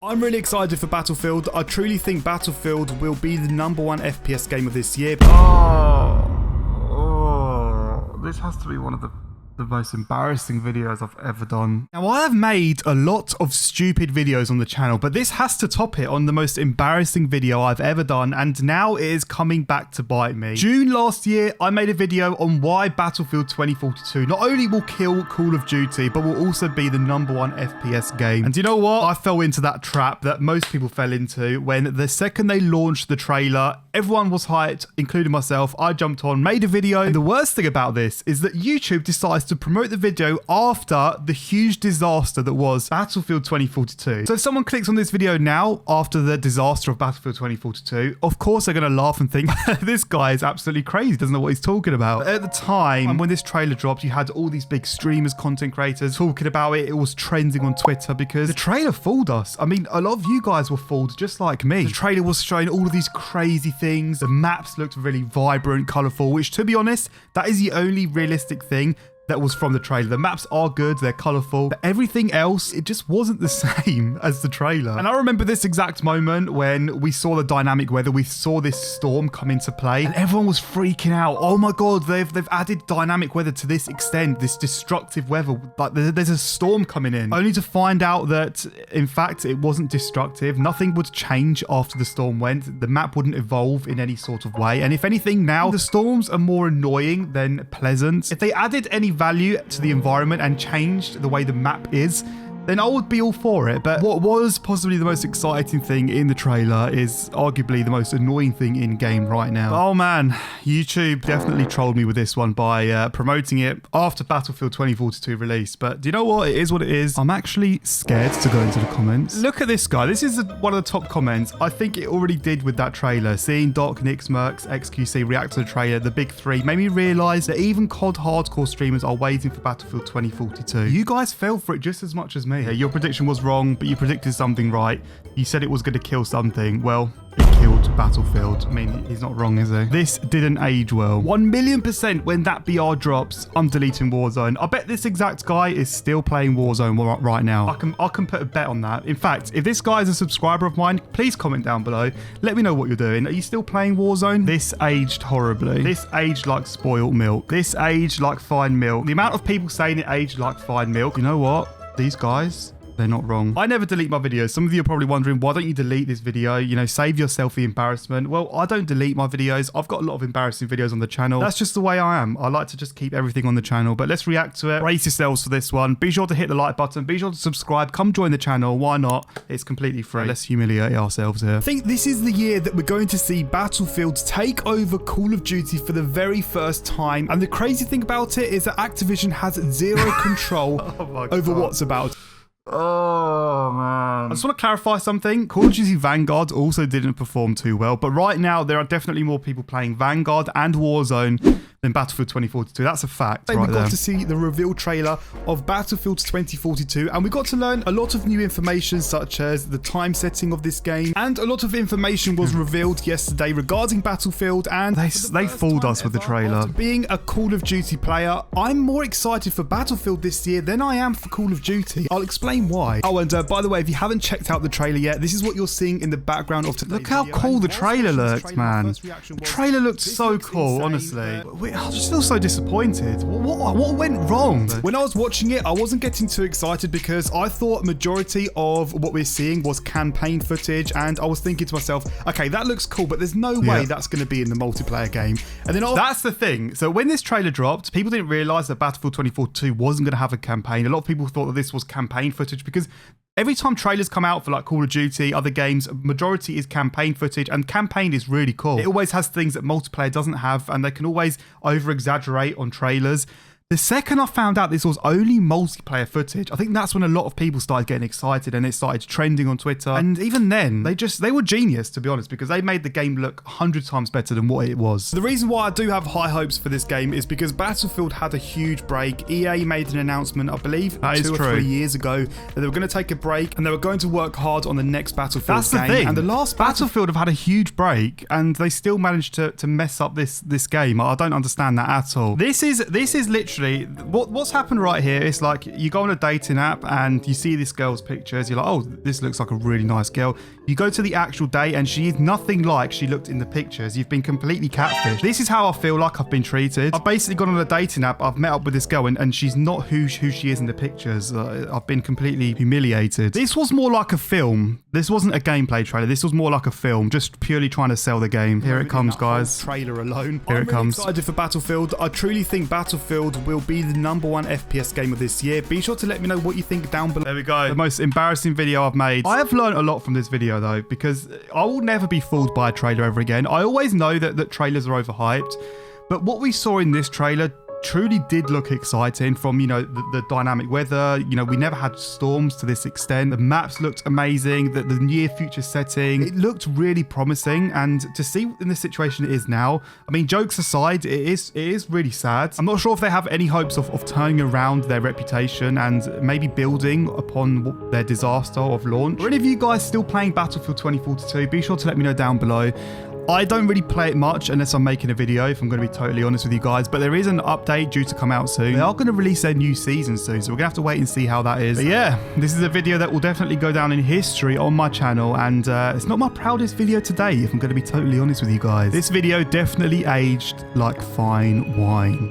I'm really excited for Battlefield. I truly think Battlefield will be the #1 FPS game of this year. This has to be one of the most embarrassing videos I've ever done. Now, I have made a lot of stupid videos on the channel, but this has to top it on the most embarrassing video I've ever done, and now it is coming back to bite me. June last year, I made a video on why Battlefield 2042 not only will kill Call of Duty, but will also be the #1 FPS game. And you know what? I fell into that trap that most people fell into when the second they launched the trailer, everyone was hyped, including myself. I jumped on, made a video, and the worst thing about this is that YouTube decides to promote the video after the huge disaster that was Battlefield 2042. So if someone clicks on this video now after the disaster of Battlefield 2042, of course they're going to laugh and think, this guy is absolutely crazy, doesn't know what he's talking about. But at the time, when this trailer dropped, you had all these big streamers, content creators talking about it. It was trending on Twitter because the trailer fooled us. I mean, a lot of you guys were fooled just like me. The trailer was showing all of these crazy things. The maps looked really vibrant, colorful, which, to be honest, that is the only realistic thing that was from the trailer. The maps are good, they're colourful, but everything else, it just wasn't the same as the trailer. And I remember this exact moment when we saw the dynamic weather, we saw this storm come into play, and everyone was freaking out. Oh my god, they've added dynamic weather to this extent, this destructive weather. Like there's a storm coming in. Only to find out that, in fact, it wasn't destructive. Nothing would change after the storm went. The map wouldn't evolve in any sort of way. And if anything, now the storms are more annoying than pleasant. If they added any value to the environment and changed the way the map is, then I would be all for it. But what was possibly the most exciting thing in the trailer is arguably the most annoying thing in game right now. Oh man, YouTube definitely trolled me with this one by promoting it after Battlefield 2042 release. But do you know what? It is what it is. I'm actually scared to go into the comments. Look at this guy. This is one of the top comments. I think it already did with that trailer. Seeing Doc, Nix, Mercs, XQC react to the trailer, the big three, made me realise that even COD hardcore streamers are waiting for Battlefield 2042. You guys fell for it just as much as me. Your prediction was wrong, but you predicted something right. You said it was going to kill something. Well, it killed Battlefield. I mean, he's not wrong, is he? This didn't age well. 1,000,000% when that BR drops, I'm deleting Warzone. I bet this exact guy is still playing Warzone right now. I can put a bet on that. In fact, if this guy is a subscriber of mine, please comment down below. Let me know what you're doing. Are you still playing Warzone? This aged horribly. This aged like spoiled milk. This aged like fine milk. The amount of people saying it aged like fine milk. You know what? These guys, they're not wrong. I never delete my videos. Some of you are probably wondering, why don't you delete this video? You know, save yourself the embarrassment. Well, I don't delete my videos. I've got a lot of embarrassing videos on the channel. That's just the way I am. I like to just keep everything on the channel. But let's react to it. Brace yourselves for this one. Be sure to hit the like button. Be sure to subscribe. Come join the channel. Why not? It's completely free. Let's humiliate ourselves here. I think this is the year that we're going to see Battlefield take over Call of Duty for the very first time. And the crazy thing about it is that Activision has zero control over what's about. Oh man. I just want to clarify something. Call of Duty Vanguard also didn't perform too well, but right now there are definitely more people playing Vanguard and Warzone than Battlefield 2042. That's a fact. We got to see the reveal trailer of Battlefield 2042, and we got to learn a lot of new information, such as the time setting of this game, and a lot of information was revealed yesterday regarding Battlefield, and they fooled us with the trailer. After being a Call of Duty player, I'm more excited for Battlefield this year than I am for Call of Duty. I'll explain why. Oh, and by the way, if you haven't checked out the trailer yet, this is what you're seeing in the background of today's video. Look how cool the trailer looked, man. The trailer looked so cool, honestly. I just feel so disappointed. What went wrong? When I was watching it, I wasn't getting too excited because I thought majority of what we're seeing was campaign footage, and I was thinking to myself, okay, that looks cool, but there's no way that's going to be in the multiplayer game. And then that's the thing. So when this trailer dropped, people didn't realize that Battlefield 2042 wasn't going to have a campaign. A lot of people thought that this was campaign footage because every time trailers come out for like Call of Duty, other games, majority is campaign footage, and campaign is really cool. It always has things that multiplayer doesn't have, and they can always over-exaggerate on trailers. The second I found out this was only multiplayer footage, I think that's when a lot of people started getting excited and it started trending on Twitter. And even then, they were genius, to be honest, because they made the game look 100 times better than what it was. The reason why I do have high hopes for this game is because Battlefield had a huge break. EA made an announcement, I believe, 2 or 3 years ago, that they were going to take a break and they were going to work hard on the next Battlefield game. That's the thing. And the last Battlefield have had a huge break and they still managed to mess up this game. I don't understand that at all. This is literally literally, what's happened right here is like you go on a dating app and you see this girl's pictures. You're like, oh, this looks like a really nice girl. You go to the actual date and she is nothing like she looked in the pictures. You've been completely catfished. This is how I feel like I've been treated. I've basically gone on a dating app. I've met up with this girl and she's not who she is in the pictures. I've been completely humiliated. This was more like a film. This wasn't a gameplay trailer. This was more like a film, just purely trying to sell the game. Here it comes, guys. Trailer alone. Here it comes. I'm excited for Battlefield. I truly think Battlefield will be the #1 FPS game of this year. Be sure to let me know what you think down below. There we go. The most embarrassing video I've made. I have learned a lot from this video though, because I will never be fooled by a trailer ever again. I always know that trailers are overhyped, but what we saw in this trailer truly did look exciting. From, you know, the dynamic weather, you know, we never had storms to this extent. The maps looked amazing. The near future setting, it looked really promising. And to see in the situation it is now, I mean, jokes aside, it is really sad. I'm not sure if they have any hopes of turning around their reputation and maybe building upon their disaster of launch. Are any of you guys still playing Battlefield 2042? Be sure to let me know down below. I don't really play it much unless I'm making a video, if I'm going to be totally honest with you guys, but there is an update due to come out soon. They are going to release their new season soon, so we're going to have to wait and see how that is. But yeah, this is a video that will definitely go down in history on my channel, and it's not my proudest video today, if I'm going to be totally honest with you guys. This video definitely aged like fine wine.